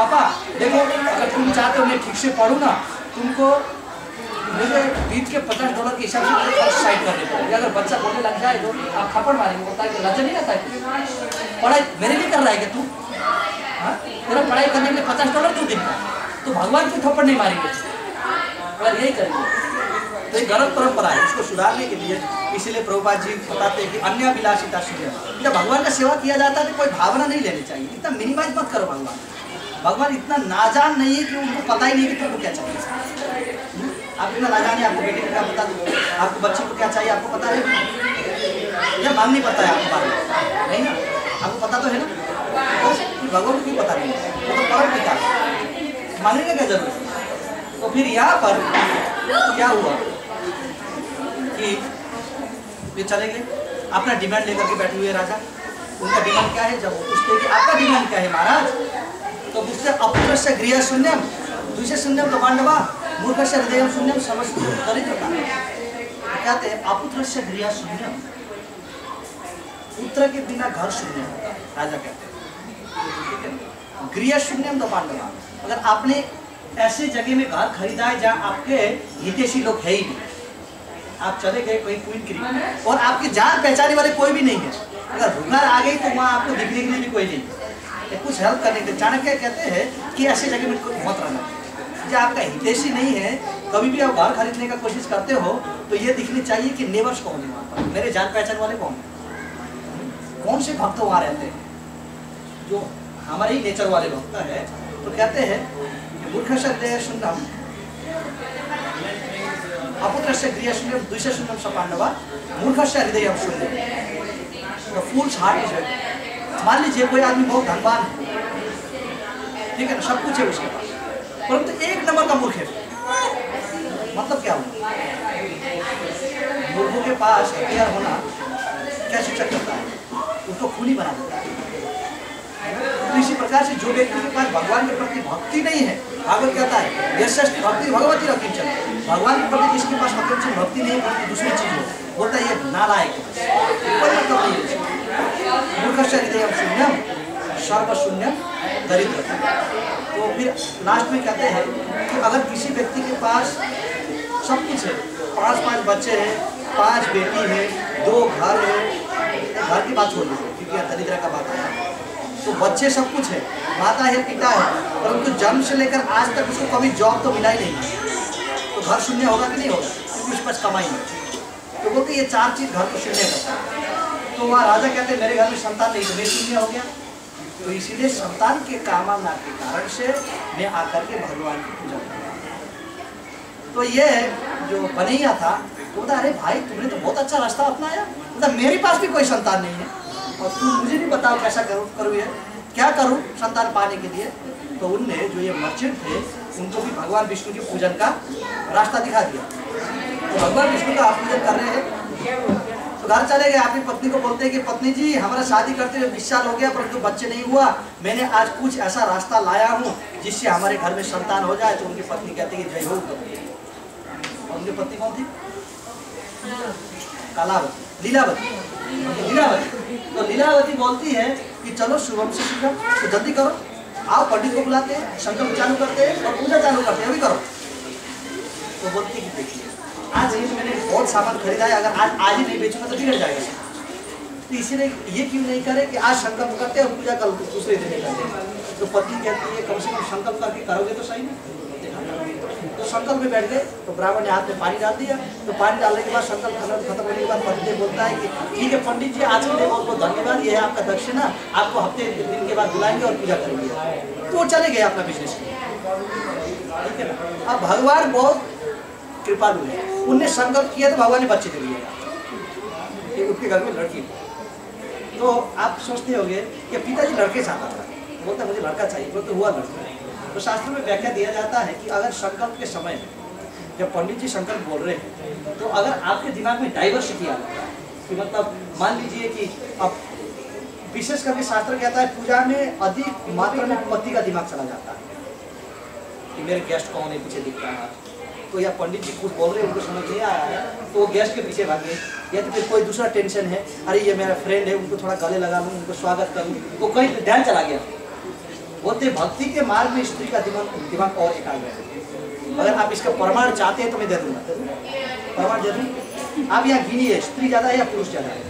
पापा देखो, अगर तुम चाहते हो मैं ठीक से पढ़ूँ ना, तुमको मुझे बीच के $50 के हिसाब से खर्च साइड करने पड़ेगी। अगर बच्चा बोलने लग जाए तो आप थप्पड़ मारेंगे, बोलता है कि लज्जा नहीं आता है, पढ़ाई मेरे लिए कर रहा है क्या तू? हाँ, तेरा पढ़ाई करने के लिए $50 क्यों देगा? तो भगवान को थप्पड़ नहीं मारेंगे अगर यही करेंगे। तो ये गलत परंपरा है, इसको सुधारने के लिए इसीलिए प्रभुपाद जी बताते हैं कि अन्य विलासिता शून्य। जब भगवान का सेवा किया जाता है तो कोई भावना नहीं लेनी चाहिए, इतना मिनिमाइज मत करो। भगवान इतना नाजान नहीं है कि उनको पता ही नहीं कि तुमको क्या चाहिए। आप इतना नाजान है, आपको बेटे को क्या पता, आपको बच्चे को क्या चाहिए आपको पता है या मांग नहीं पता है आपको बारे नहीं ना, आपको पता तो है ना। तो भगवान को क्यों पता नहीं, वो तो परम पिता है, मांगने का क्या जरूरत है। तो फिर यहाँ पर क्या हुआ कि वे चले गए, अपना डिमांड लेकर के बैठे हुए राजा। उनका डिमांड क्या है, जब वो पूछते कि आपका डिमांड क्या है महाराज, तो पूछते अपुत्रस्य गृह शून्यम द्विष शून्यम तो पांडवा मूर्खस्य हृदय शून्यम समस्त दरिद्र का। कहते हैं अपुत्रस्य गृह शून्यम, पुत्र के बिना घर शून्य होगा, राजा कहते हैं। गृह शून्यम तो पांडवा, अगर आपने ऐसे जगह में घर खरीदा है जहाँ आपके हितैषी लोग है ही नहीं, आप चले गए कोई क्वीन क्रीक और आपके जान पहचाने वाले कोई भी नहीं है, अगर भूखा आ गई तो वहाँ आपको दिखने के लिए भी कोई नहीं है, कुछ हेल्प करने के। चाणक्य कहते हैं कि ऐसी जगह में मत रहना, जो आपका हितैषी नहीं है। कभी भी आप घर खरीदने का कोशिश करते हो तो ये दिखनी चाहिए कि नेबर्स कौन है वहाँ पर, मेरे जान पहचान वाले कौन है, कौन से भक्त वहाँ रहते हैं, जो हमारे ही नेचर वाले भक्त है। तो कहते हैं मूर्खस्य हृदय शून्यम अपुत्रस्य गृह शून्यम द्विष शून्यम स पांडवा मूर्खस्य हृदय शून्यम। फूल्स हार्ट इज, मान लीजिए कोई आदमी बहुत धनवान है, ठीक है ना, सब कुछ है उसके पास, परंतु एक नंबर का मूर्ख है। मतलब क्या हुआ, मूर्खों के पास हथियार होना क्या शिक्षा करता है, उसको खूनी बना देता है। तो इसी प्रकार से जो व्यक्ति के पास भगवान के प्रति भक्ति नहीं है, भागवत कहता है यशस्थ भक्ति भगवती रकिंचन, भगवान के प्रति जिसके पास भक्ति नहीं है, दूसरी चीज हो, बोलता है ये नालायक है। मूर्खस्य हृदय शून्यम सर्व शून्यम दरिद्र। तो फिर लास्ट में कहते हैं कि अगर किसी व्यक्ति के पास सब कुछ है, 5 बच्चे हैं, 5 बेटी है, 2 घर है, घर की बात छोड़ दीजिए क्योंकि दरिद्र का बात है, तो बच्चे सब कुछ है, माता है, पिता है, परंतु जन्म से लेकर आज तक उसको कभी जॉब तो मिला ही नहीं, तो घर शून्य होगा कि नहीं होगा, क्योंकि उसके पास कमाई नहीं। तो बोलते ये 4 चीज घर को शून्य करता है। तो वहाँ राजा कहते हैं मेरे घर में संतान नहीं तो मैं शून्य हो गया, तो इसीलिए संतान के कामना के कारण से मैं आकर के भगवान की पूजा कर। तो ये जो बनैया था तो बोला अरे भाई तुमने तो बहुत अच्छा रास्ता अपनाया, मतलब मेरे पास भी कोई संतान नहीं है और तुम मुझे भी बताओ कैसा करूँ ये क्या करूँ संतान पाने के लिए। तो उनने जो ये मर्चेंट थे उनको भी भगवान विष्णु के पूजन का रास्ता दिखा दिया। तो भगवान विष्णु का आप पूजन कर रहे हैं, तो घर चले गए, अपनी पत्नी को बोलते हैं कि पत्नी जी हमारा शादी करते हुए 20 साल हो गया परंतु बच्चे नहीं हुआ, मैंने आज कुछ ऐसा रास्ता लाया हूँ जिससे हमारे घर में संतान हो जाए। तो उनकी पत्नी कहती है जय हो। उनकी पत्नी कौन थी, कलावती, लीलावती। तो लीलावती बोलती है कि चलो शुभम से शुभम, तो जल्दी करो, आओ पंडित को बुलाते हैं, संकल्प चालू करते हैं और पूजा चालू करते हैं, अभी करो। तो बोलती है कि देखिए आज ये मैंने बहुत सामान खरीदा है, अगर आज ही नहीं बेचूंगा तो बिगड़ जाएगा। तो इसीलिए ये क्यों नहीं करे कि आज संकल्प करते हैं और पूजा कल दूसरे दिन करते हैं। तो पत्नी कहती है कम से कम संकल्प करके करोगे तो सही नहीं। तो संकल्प में बैठ गए, तो ब्राह्मण ने हाथ में पानी डाल दिया। तो पानी डालने के बाद संकल्प खत्म होने के बाद पत्नी बोलता है कि ठीक है पंडित जी आज के लिए बहुत बहुत धन्यवाद, ये है आपका दक्षिणा, आपको हफ्ते दिन के बाद बुलाएंगे और पूजा करेंगे। तो वो चले गए अपना बिजनेस में, ठीक है ना। अब भगवान बहुत कृपालु है, उनने संकल्प किया तो भगवान ने बच्चे दे दिए। उनके घर में लड़की, तो आप सोचते होंगे कि पिताजी लड़के चाहता था, बोलता मुझे लड़का चाहिए, बोलते हुआ लड़का। तो शास्त्र में व्याख्या दिया जाता है कि अगर संकल्प के समय में जब पंडित जी संकल्प बोल रहे हैं तो अगर आपके दिमाग में डाइवर्सिटी आ जाता है कि मतलब मान लीजिए कि अब विशेष करके शास्त्र कहता है पूजा में अधिक मात्रा में पति का दिमाग चला जाता है कि मेरे गेस्ट कौन है, पीछे दिख रहा है। तो या पंडित जी कुछ बोल रहे हैं उनको समझ नहीं आया है तो वो गेस्ट के पीछे भागे, या तो फिर कोई दूसरा टेंशन है, अरे ये मेरा फ्रेंड है उनको थोड़ा गले लगा लूँ, उनको स्वागत करूँ, तो कहीं ध्यान चला गया। बोलते भक्ति के मार्ग में स्त्री का दिमाग और एकाग्र है। अगर आप इसका प्रमाण चाहते हैं तो मैं दे दूंगा, प्रमाण दे दूँ। आप यहाँ गिनिए, स्त्री ज्यादा है या पुरुष ज्यादा है?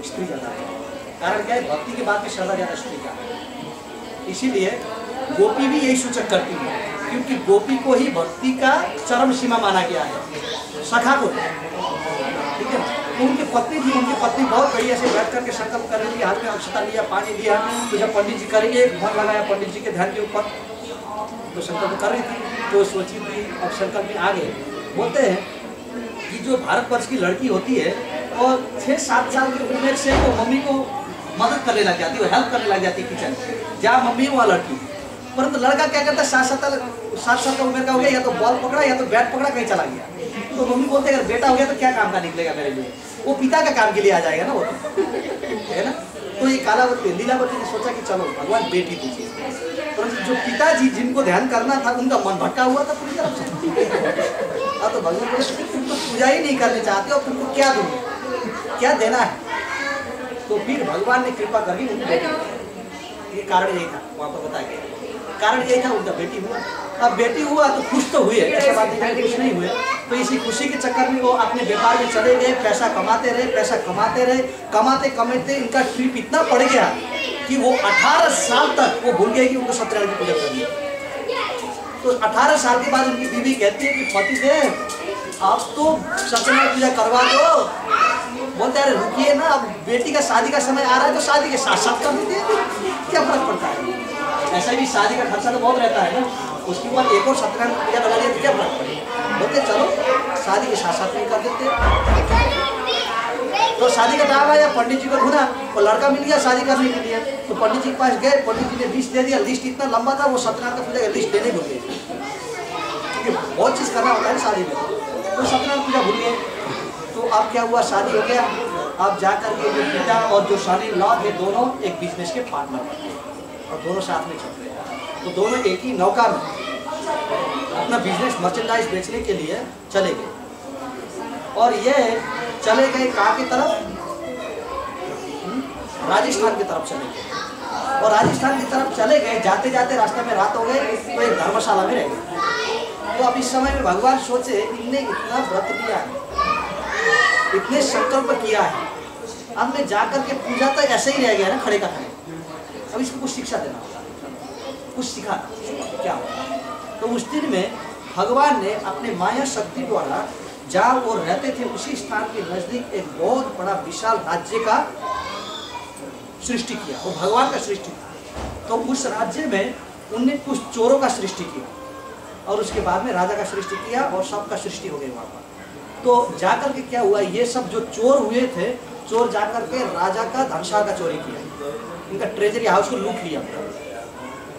स्त्री ज्यादा है। कारण क्या है? भक्ति के बाद में श्रद्धा ज्यादा स्त्री का है। इसीलिए गोपी भी यही सूचक करती है, क्योंकि गोपी को ही भक्ति का चरम सीमा माना गया है, सखा को, ठीक है। तो उनकी पत्नी थी, उनकी पत्नी बहुत बढ़िया से बैठ करके संकल्प कर रही थी, हाथ में अक्षता लिया, पानी लिया, तो जब पंडित जी करेंगे एक मन लगाया पंडित जी के ध्यान के ऊपर, तो संकल्प कर रही थी, तो सोची थी अब संकल्प में आ गए। बोलते हैं कि जो भारतवर्ष की लड़की होती है और 6-7 साल की उम्र से वो मम्मी को मदद करने लग जाती है, हेल्प करने लग जाती है किचन, जहाँ मम्मी वहाँ लड़की। परंतु लड़का क्या करता है, 7 साल का उम्र का हो गया, या तो बॉल पकड़ा या तो बैट पकड़ा, कहीं चला गया। तो मम्मी बोलते हैं अगर बेटा हो गया तो क्या काम का निकलेगा मेरे लिए, वो पिता का काम के लिए आ जाएगा ना, वो है ना। तो ये कालावती लीलावती ने सोचा कि चलो भगवान बेटी दीजिए, परंतु जो पिताजी जिनको ध्यान करना था उनका मन भटका हुआ था पूरी तरफ से। अब तो भगवान बोले तुम तो पूजा ही नहीं करने चाहते हो, तुमको क्या दूंगे, क्या देना है? तो फिर भगवान ने कृपा करके उनकी बेटी, ये कारण यही था, वहाँ पर बताया गया कारण यही था, उनका बेटी हुआ। अब बेटी हुआ तो खुश तो हुए, ऐसा बात नहीं खुश नहीं हुए। तो इसी खुशी के चक्कर में वो अपने व्यापार में चले गए, पैसा कमाते रहे, पैसा कमाते रहे, कमाते कमाते इनका ट्रिप इतना पड़ गया कि वो 18 साल तक वो भूल गए कि उनको सत्यनारायण की पूजा करनी है। तो 18 साल के बाद उनकी बीवी कहती है कि पतिदेव आप तो सत्यनारायण पूजा करवा दो। बोलते अरे रुकिए ना, अब बेटी का शादी का समय आ रहा है तो शादी के साथ साथ कर दीजिए, क्या फर्क पड़ता है? ऐसा भी शादी का खर्चा तो बहुत रहता है ना, उसके बाद एक और सत्यनारायण पूजा लगा लिया तो क्या फर्क पड़ेगा? बोलते चलो शादी के साथ साथ में कर देते। तो शादी का टाइम आया, पंडित जी को ढूंढा, वो लड़का मिल गया शादी करने के लिए। तो पंडित जी के पास गए, पंडित जी ने लिस्ट दे दिया, लिस्ट इतना लंबा था वो सत्यनारायण का पूजा का लिस्ट देने भूल गए, क्योंकि बहुत चीज़ करना होता है शादी में, तो सत्यनारायण पूजा भूल गए। तो अब क्या हुआ, शादी हो गया। अब जा करके जो पिता और जो शादी लॉ थे दोनों एक बिजनेस के पार्टनर बने और दोनों साथ में चल रहे। तो दोनों एक ही नौका में अपना बिजनेस मर्चेंडाइज बेचने के लिए चले गए। और ये चले गए कहाँ की तरफ? राजस्थान की तरफ चले गए। और राजस्थान की तरफ चले गए, जाते जाते रास्ते में रात हो गए तो एक धर्मशाला में रह गए। तो अब इस समय में भगवान सोचे इनने इतना व्रत लिया है, इतने संकल्प किया है, अब मैं जाकर के पूजा तो ऐसे ही रह गया ना खड़े का खड़े, अब इसको कुछ शिक्षा देना होगा, कुछ सिखाना क्या होगा। तो उस दिन में भगवान ने अपने माया शक्ति द्वारा जहाँ वो रहते थे उसी स्थान के नजदीक एक बहुत बड़ा विशाल राज्य का सृष्टि किया, वो भगवान का सृष्टि था। तो उस राज्य में उनने कुछ चोरों का सृष्टि किया और उसके बाद में राजा का सृष्टि किया और सबका सृष्टि हो गई वहाँ पर। तो जाकर के क्या हुआ, ये सब जो चोर हुए थे, चोर जाकर के राजा का धनशाला का चोरी किया, इनका ट्रेजरी हाउस को लूट लिया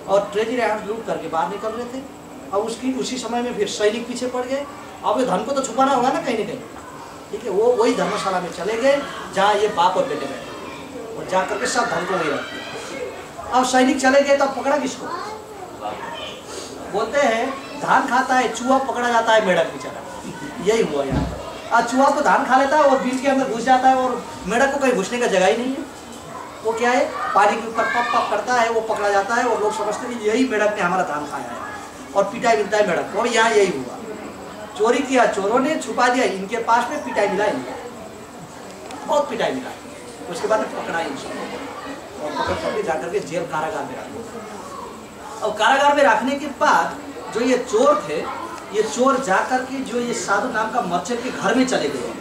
और ट्रेजरी हाउस लूट करके बाहर निकल रहे थे। अब उसी समय में फिर सैनिक पीछे पड़ गए। अब ये धन को तो छुपाना होगा ना कहीं ना कहीं, ठीक है। वो वही धर्मशाला में चले गए जहाँ ये बाप और बेटे बैठे और जाकर के सब धन को वही रखते। अब सैनिक चले गए तो पकड़ा किसको? बोलते हैं धान खाता है चूहा पकड़ा जाता है मेढक बेचारा, यही हुआ यहाँ पर। आज चूहा तो धान खा लेता है और बीज के अंदर घुस जाता है और मेढक को कहीं घुसने का जगह ही नहीं है। वो क्या है, पानी के ऊपर पप पप करता है, वो पकड़ा जाता है और लोग समझते हैं यही मेढक ने हमारा धान खाया है और पिटाई मिलता है मेढक को। और यहाँ यही हुआ, चोरी किया चोरों ने, छुपा दिया इनके पास में, पिटाई मिला इनको, बहुत पिटाई मिला। उसके बाद पकड़ा इन सबको और पकड़ करके जाकर के जेल कारागार में रख दिया। अब कारागार में रखने के बाद जो ये चोर थे, ये चोर जाकर के जो ये साधु नाम का मर्चेंट के घर में चले गए,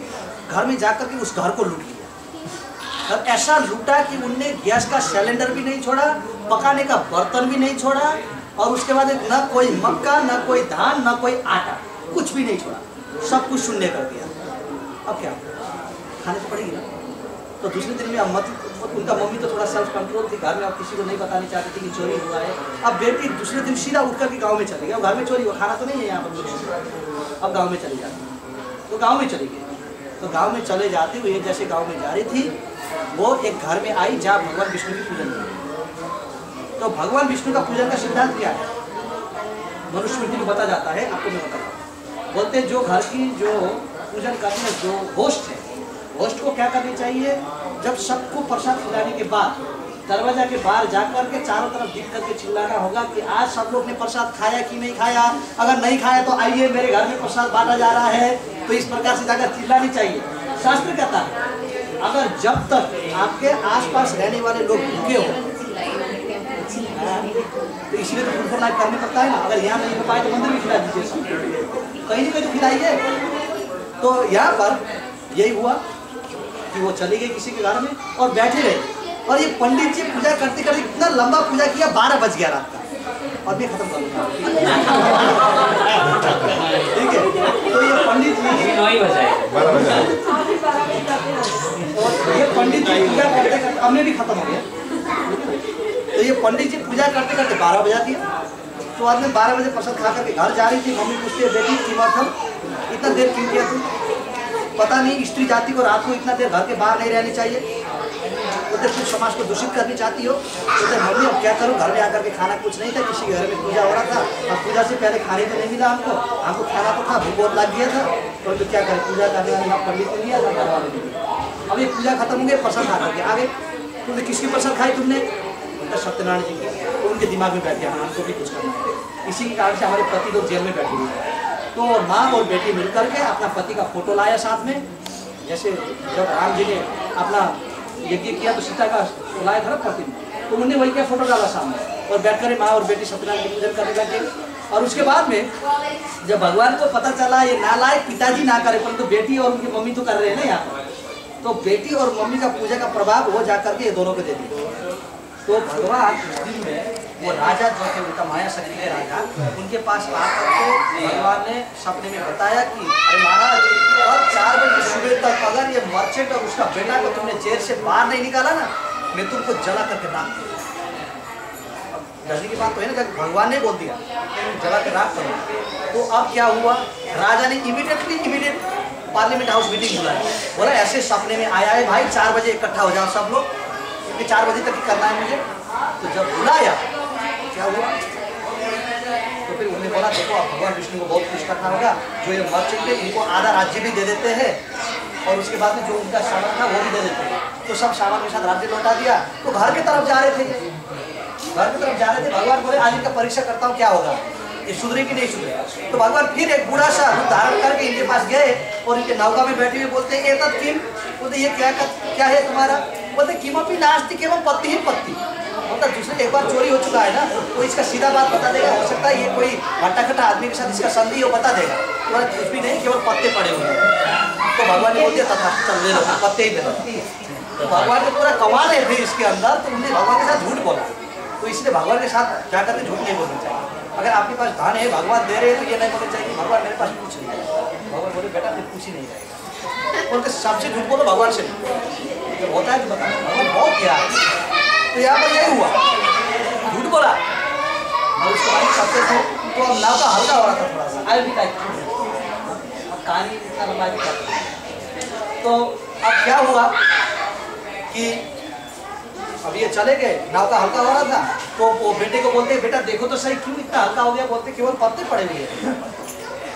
घर में जाकर के उस घर को लूट लिया। अब ऐसा लूटा कि उनने गैस का सिलेंडर भी नहीं छोड़ा, पकाने का बर्तन भी नहीं छोड़ा और उसके बाद न कोई मक्का, न कोई धान, न कोई आटा, कुछ भी नहीं छोड़ा, सब कुछ शून्य कर दिया। अब क्या खाने तो पड़ेगी ना। तो दूसरे दिन में अब उनका मम्मी तो थोड़ा सेल्फ कंट्रोल थी घर में, अब किसी को नहीं बतानी चाहती थी कि चोरी हुआ है। अब बेटी दूसरे दिन सीधा उठ करके गाँव में चली गई। अब घर में चोरी हुआ, खाना तो नहीं है यहाँ पर, अब गाँव में चली जाती। तो गाँव में चली गई। तो गाँव में चले जाते हुए जैसे गाँव में जा रही थी, वो एक घर में आई जहाँ भगवान विष्णु की पूजन हुई। तो भगवान विष्णु का पूजन का सिद्धांत क्या है, मनुस्मृति में बता जाता है, आपको मैं बताता हूँ। बोलते हैं जो घर की जो पूजन करने जो होस्ट है, होस्ट को क्या करनी चाहिए, जब सबको प्रसाद खिलाने के बाद दरवाजा के बाहर जाकर के चारों तरफ दिख करके चिल्लाना होगा कि आज सब लोग ने प्रसाद खाया कि नहीं खाया, अगर नहीं खाया तो आइए मेरे घर में प्रसाद बांटा जा रहा है। तो इस प्रकार से जाकर चिल्लानी चाहिए। शास्त्र कहता है अगर जब तक आपके आसपास रहने वाले लोग भूखे हो तो इसलिए तो उनको लाइक करने पड़ता है ना। अगर यहाँ नहीं हो पाए तो मंदिर में खिला दीजिए, सब कहीं ना कहीं तो खिलाइए। तो यहाँ पर यही हुआ कि वो चली गई किसी के घर में और बैठे रहे। और ये पंडित जी पूजा करते करते इतना लंबा पूजा किया, 12 बज गया रात का। और मैं खत्म करूँगा, ठीक है। तो ये पंडित जी 9 बजे और ये पंडित जी पूजा करते करते हमने भी खत्म हो गया। तो ये पंडित जी पूजा करते करते 12 बजा दिया। तो आज में 12 बजे प्रसाद खा करके घर जा रही थी। मम्मी पूछती है बेटी किमर्थम इतना देर क्यों किया तुम? पता नहीं स्त्री जाति को रात को इतना देर घर के बाहर नहीं रहनी चाहिए, तो कुछ समाज को दूषित करनी चाहती हो। तो मम्मी अब क्या करूँ, घर में आकर के खाना कुछ नहीं था, किसी के घर में पूजा हो रहा था। अब पूजा से पहले खाने तो नहीं मिला हमको खाना तो था, भूख बहुत लग गया था। तो क्या करें, पूजा करने वाले ना पंडित ने लिया ना घर वाले ने लिया। अब ये पूजा खत्म हो गई, प्रसाद खा करके आ गए। तुमने किसकी प्रसाद खाई तुमने? उनका सत्यनारायण जी की। तो उनके दिमाग में बैठ गया हमको भी कुछ करना है। इसी के कारण से हमारे पति लोग जेल में बैठे हुए। तो माँ और बेटी मिलकर के अपना पति का फोटो लाया साथ में। जैसे जब राम जी ने अपना यज्ञ किया तो सीता का लाया था पति, तो उन्होंने वही क्या फोटो डाला सामने और बैठकर माँ और बेटी सत्यनारायण की पूजन करने लगे। और उसके बाद में जब भगवान को पता चला ये नालायक पिताजी ना करे परंतु तो बेटी और उनकी मम्मी तो कर रहे हैं ना यहाँ पर, तो बेटी और मम्मी का पूजा का प्रभाव वो जाकर के ये दोनों को दे दी। तो भगवान उस दिन में वो राजा जो थे उनका माया शक्ति के राजा, उनके पास आकर के भगवान ने सपने में बताया कि अरे महाराज कल 4 बजे सुबह तक अगर ये मर्चेंट और उसका बेटा को तुमने जेल से बाहर नहीं निकाला ना, मैं तुमको जला करके राख करूँ। डरने की बात तो है ना, जब भगवान ने बोल दिया जला के राख करूँ। तो अब क्या हुआ, राजा ने इमीडिएट पार्लियामेंट हाउस मीटिंग बुलाया। बोला ऐसे सपने में आया है भाई, 4 बजे इकट्ठा हो जाओ सब लोग, क्योंकि 4 बजे तक ही करना है मुझे। तो जब बुलाया क्या हुआ, तो फिर उन्होंने बोला देखो अब भगवान विष्णु को बहुत खुश करना होगा, जो ये मर्चेंट थे इनको आधा राज्य भी दे देते हैं और उसके बाद में जो उनका सामान था वो भी दे देते हैं। तो सब सामान के साथ राज्य लौटा दिया। तो घर की तरफ जा रहे थे, भगवान बोले आज इनका परीक्षा करता हूँ क्या होगा, ये सुधरे कि नहीं सुधरे। तो भगवान फिर एक बूढ़ा सा रूप धारण करके इनके पास गए और इनके नौका में बैठे हुए बोलते हैं एतत् किम, बोलते ये क्या है तुम्हारा? बोलते किमपि नास्ति केवल पत्ती ही पत्ती। मतलब दूसरे एक बार चोरी हो चुका है ना, तो इसका सीधा बात बता देगा। हो सकता है ये कोई हट्टा-कट्टा आदमी के साथ इसका संधि हो, बता देगा तुम्हारा कुछ भी नहीं, केवल पत्ते पड़े हुए हैं। तो भगवान ने बोल दिया तथा चल ले लो, पत्ते ही दे दो। तो भगवान ने पूरा कमाल है फिर इसके अंदर, तो उन्होंने भगवान के साथ झूठ बोला। तो इसलिए भगवान के साथ क्या करते झूठ नहीं बोलना चाहिए। अगर आपके पास धन है, भगवान दे रहे हैं, तो ये नहीं बोलना चाहिए भगवान मेरे पास कुछ नहीं है। भगवान बोले बेटा फिर कुछ ही नहीं रहेगा। उनके सबसे झूठ बोलो भगवान से, जब होता है तो बता भगवान बहुत क्या है। तो यहाँ पर यही हुआ, झूठ बोला और उसके बाद सबसे थे। तो अब नाव का हल्का हो रहा था थोड़ा सा, आई भी टाइप अब कहानी इतना लंबा भी क्या। तो अब क्या हुआ कि अब ये चले गए, नाव का हल्का हो रहा था। तो वो बेटे को बोलते बेटा देखो तो सही क्यों इतना हल्का हो गया, बोलते केवल पत्ते पड़े हुए हैं।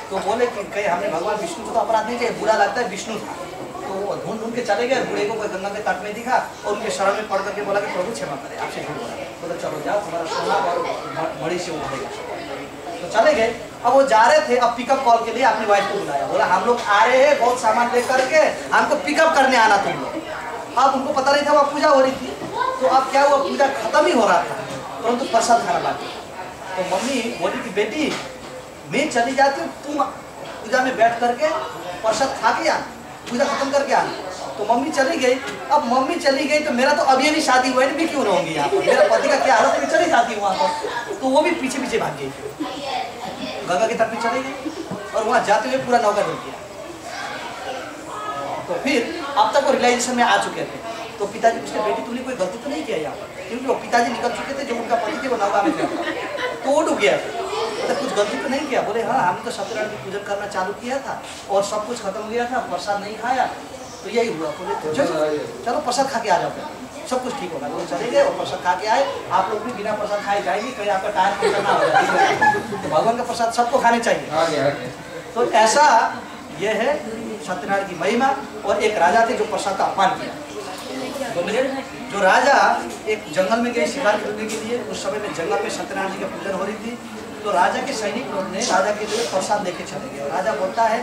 तो बोले कि कहीं हमने भगवान विष्णु को तो अपराध नहीं किया, बुरा लगता है विष्णु था। तो वो ढूंढ के चले गए, बूढ़े को कोई गंगा के तट में दिखा और उनके शरण में पड़ करके बोला कि प्रभु क्षमा करें आपसे झूठ बोला। बोला चलो जाओ तुम्हारा सोना और मणि से उठेगा। तो चले गए। अब वो जा रहे थे, अब पिकअप कॉल के लिए अपनी वाइफ को बुलाया, बोला हम लोग आ रहे हैं बहुत सामान लेकर के, हमको पिकअप करने आना तुम लोग। अब उनको पता नहीं था वहाँ पूजा हो रही थी। तो अब क्या हुआ, पूजा खत्म ही हो रहा था परंतु प्रसाद खाना बाकी। तो मम्मी बोली कि बेटी मैं चली जाती हूँ, तुम पूजा में बैठ करके प्रसाद खा के आना, पूजा खत्म करके आना। तो मम्मी चली गई। अब मम्मी चली गई तो मेरा तो अभी नहीं शादी हुआ है, मैं क्यों रहूँगी यहाँ पर, मेरा पति का क्या हालत है, मैं चली जाती हूँ वहाँ पर। तो वो भी पीछे पीछे भाग गई, गंगा के तट में चली गई और वहाँ जाते हुए पूरा नौका डूब गया। तो फिर अब तक वो रियलाइजेशन में आ चुके थे। तो पिताजी पूछते बेटी तूने कोई गलती तो नहीं किया यहाँ पर, क्योंकि वो पिताजी निकल चुके थे, जो उनका पति थे वो नौका में थे, तो वो डूब गया। तो कुछ गलती तो नहीं किया? बोले हाँ हमने तो सत्यनारायण की पूजन करना चालू किया था और सब कुछ खत्म हो गया था, प्रसाद नहीं खाया, तो यही हुआ। बोले चलो प्रसाद खा के आ जाओ, सब कुछ ठीक होगा। लोग चले गए और प्रसाद खा के आए। आप लोग भी बिना प्रसाद खाए जाएंगे, कहीं आपका टाइम पूरा ना हो जाए। तो भगवान का प्रसाद सबको खाने चाहिए। तो ऐसा यह है सत्यनारायण की महिमा। और एक राजा थे जो प्रसाद का अपमान किया। 2 मिनट जो राजा एक जंगल में गए शिकार करने के लिए, उस समय में जंगल में सत्यनारायण जी का पूजन हो रही थी, तो राजा के सैनिक लोग ने राजा के लिए प्रसाद लेके चले गए। राजा बोलता है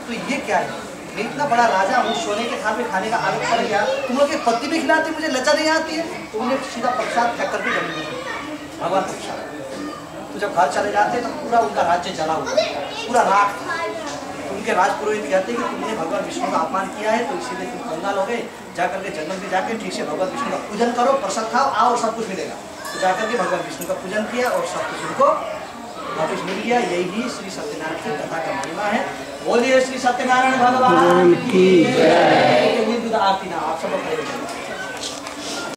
तो ये क्या है, मैं इतना बड़ा राजा हूँ, सोने के थाल में खाने का आदत पड़ गया, तुम लोग एक पत्ती भी खिलाती, मुझे लज्जा नहीं आती है। तो उन्हें सीधा प्रसाद फेंक करके जमीन में, भगवान प्रसाद। तो जब घर चले जाते तो पूरा उनका राज्य जला हुआ, पूरा राख। उनके राजपुरोहित कहते हैं कि तुमने भगवान विष्णु का अपमान किया है, तो इसीलिए तुम कंगाल हो गए, जाकर के जंगल में जाके ठीक से भगवान विष्णु का पूजन करो, प्रसाद खाओ, आओ सब कुछ मिलेगा। तो जाकर के भगवान विष्णु का पूजन किया और सब कुछ उनको वापिस मिल गया। यही श्री सत्यनारायण की कथा का महिमा है। बोलिए श्री सत्यनारायण भगवान की जय। आरती ना आप सब